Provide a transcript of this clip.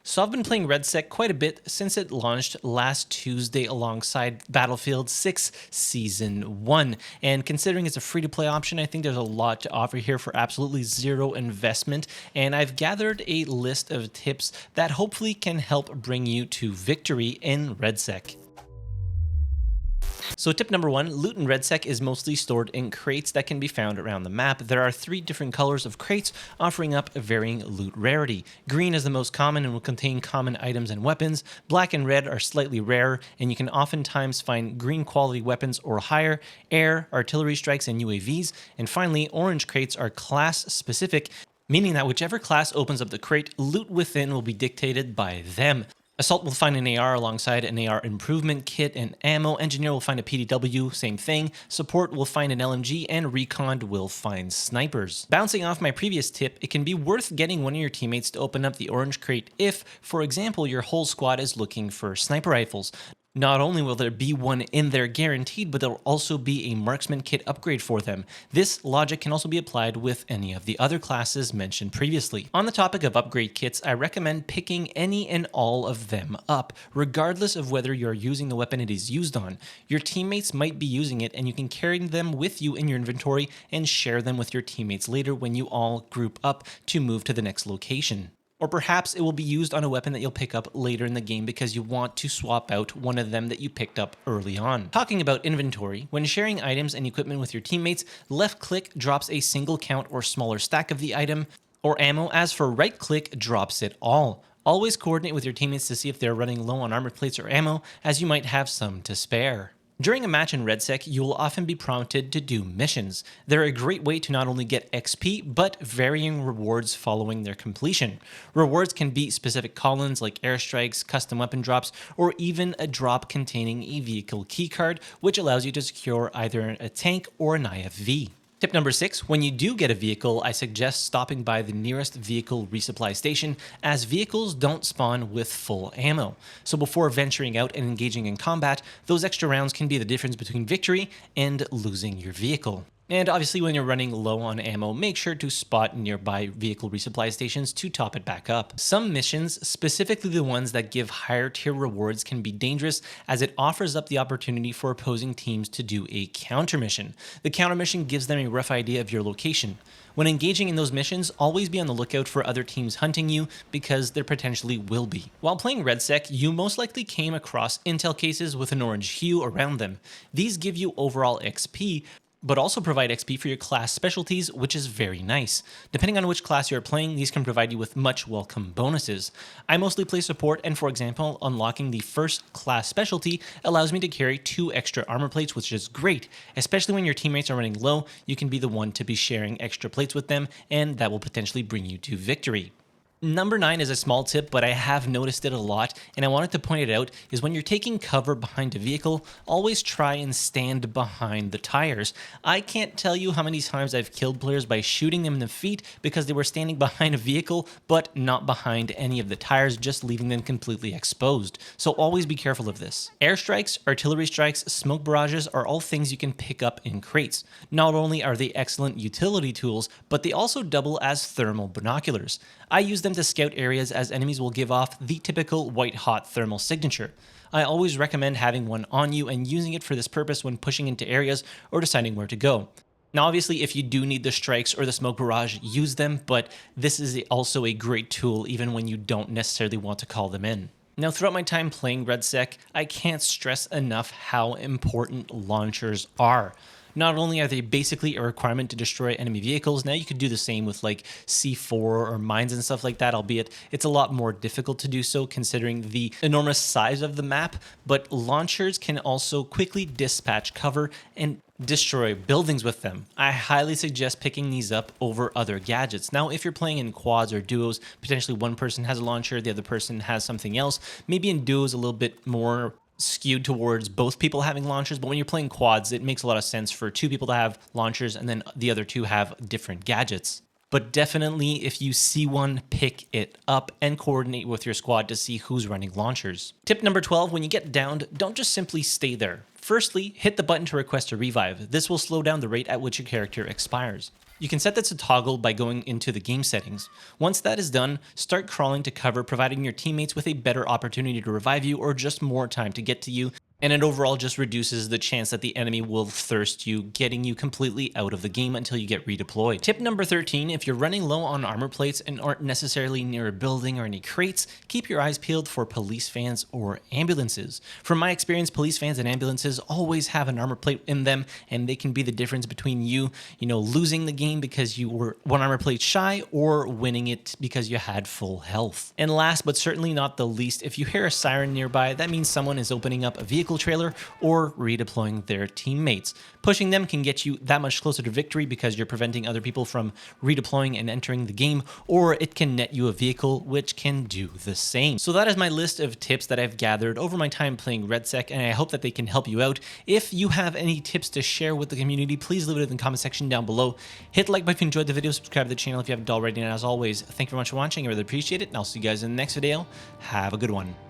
So I've been playing REDSEC quite a bit since it launched last Tuesday alongside Battlefield 6 Season 1. And considering it's a free-to-play option, I think there's a lot to offer here for absolutely zero investment. And I've gathered a list of tips that hopefully can help bring you to victory in REDSEC. So tip number one, loot in REDSEC is mostly stored in crates that can be found around the map. There are 3 different colors of crates offering up varying loot rarity. Green is the most common and will contain common items and weapons. Black and red are slightly rarer, and you can oftentimes find green quality weapons or higher, air, artillery strikes, and UAVs. And finally, orange crates are class specific, meaning that whichever class opens up the crate, loot within will be dictated by them. Assault will find an AR alongside an AR improvement kit and ammo. Engineer will find a PDW, same thing. Support will find an LMG, and Recon will find snipers. Bouncing off my previous tip, it can be worth getting one of your teammates to open up the orange crate if, for example, your whole squad is looking for sniper rifles. Not only will there be one in there guaranteed, but there will also be a marksman kit upgrade for them. This logic can also be applied with any of the other classes mentioned previously. On the topic of upgrade kits, I recommend picking any and all of them up, regardless of whether you're using the weapon it is used on. Your teammates might be using it, and you can carry them with you in your inventory and share them with your teammates later when you all group up to move to the next location. Or perhaps it will be used on a weapon that you'll pick up later in the game because you want to swap out one of them that you picked up early on. Talking about inventory, when sharing items and equipment with your teammates, left click drops a single count or smaller stack of the item or ammo, as for right click drops it all. Always coordinate with your teammates to see if they're running low on armor plates or ammo, as you might have some to spare. During a match in REDSEC, you will often be prompted to do missions. They're a great way to not only get XP, but varying rewards following their completion. Rewards can be specific call-ins like airstrikes, custom weapon drops, or even a drop containing a vehicle keycard, which allows you to secure either a tank or an IFV. Tip number 6, when you do get a vehicle, I suggest stopping by the nearest vehicle resupply station, as vehicles don't spawn with full ammo. So before venturing out and engaging in combat, those extra rounds can be the difference between victory and losing your vehicle. And obviously when you're running low on ammo, make sure to spot nearby vehicle resupply stations to top it back up. Some missions, specifically the ones that give higher tier rewards, can be dangerous as it offers up the opportunity for opposing teams to do a counter mission. The counter mission gives them a rough idea of your location. When engaging in those missions, always be on the lookout for other teams hunting you, because there potentially will be. While playing REDSEC, you most likely came across intel cases with an orange hue around them. These give you overall XP, but also provide XP for your class specialties, which is very nice. Depending on which class you're playing, these can provide you with much welcome bonuses. I mostly play support, and for example, unlocking the first class specialty allows me to carry 2 extra armor plates, which is great. Especially when your teammates are running low, you can be the one to be sharing extra plates with them, and that will potentially bring you to victory. Number 9 is a small tip, but I have noticed it a lot, and I wanted to point it out, is when you're taking cover behind a vehicle, always try and stand behind the tires. I can't tell you how many times I've killed players by shooting them in the feet because they were standing behind a vehicle, but not behind any of the tires, just leaving them completely exposed. So always be careful of this. Airstrikes, artillery strikes, smoke barrages are all things you can pick up in crates. Not only are they excellent utility tools, but they also double as thermal binoculars. I use them to scout areas as enemies will give off the typical white-hot thermal signature. I always recommend having one on you and using it for this purpose when pushing into areas or deciding where to go. Now obviously if you do need the strikes or the smoke barrage, use them, but this is also a great tool even when you don't necessarily want to call them in. Now throughout my time playing REDSEC, I can't stress enough how important launchers are. Not only are they basically a requirement to destroy enemy vehicles, now you could do the same with like C4 or mines and stuff like that, albeit it's a lot more difficult to do so considering the enormous size of the map, but launchers can also quickly dispatch cover and destroy buildings with them. I highly suggest picking these up over other gadgets. Now, if you're playing in quads or duos, potentially one person has a launcher, the other person has something else. Maybe in duos a little bit more skewed towards both people having launchers, but when you're playing quads, it makes a lot of sense for 2 people to have launchers and then the other 2 have different gadgets. But definitely, if you see one, pick it up and coordinate with your squad to see who's running launchers. Tip number 12, when you get downed, don't just simply stay there. Firstly, hit the button to request a revive. This will slow down the rate at which your character expires. You can set that to toggle by going into the game settings. Once that is done, start crawling to cover, providing your teammates with a better opportunity to revive you or just more time to get to you, and it overall just reduces the chance that the enemy will thirst you, getting you completely out of the game until you get redeployed. Tip number 13, if you're running low on armor plates and aren't necessarily near a building or any crates, keep your eyes peeled for police vans or ambulances. From my experience, police vans and ambulances always have an armor plate in them, and they can be the difference between you losing the game because you were one armor plate shy or winning it because you had full health. And last but certainly not the least, if you hear a siren nearby, that means someone is opening up a vehicle trailer or redeploying their teammates. Pushing them can get you that much closer to victory because you're preventing other people from redeploying and entering the game, or it can net you a vehicle which can do the same. So that is my list of tips that I've gathered over my time playing REDSEC, and I hope that they can help you out. If you have any tips to share with the community, please leave it in the comment section down below. Hit the like button if you enjoyed the video, subscribe to the channel if you haven't already, and as always, thank you very much for watching. I really appreciate it, and I'll see you guys in the next video. Have a good one.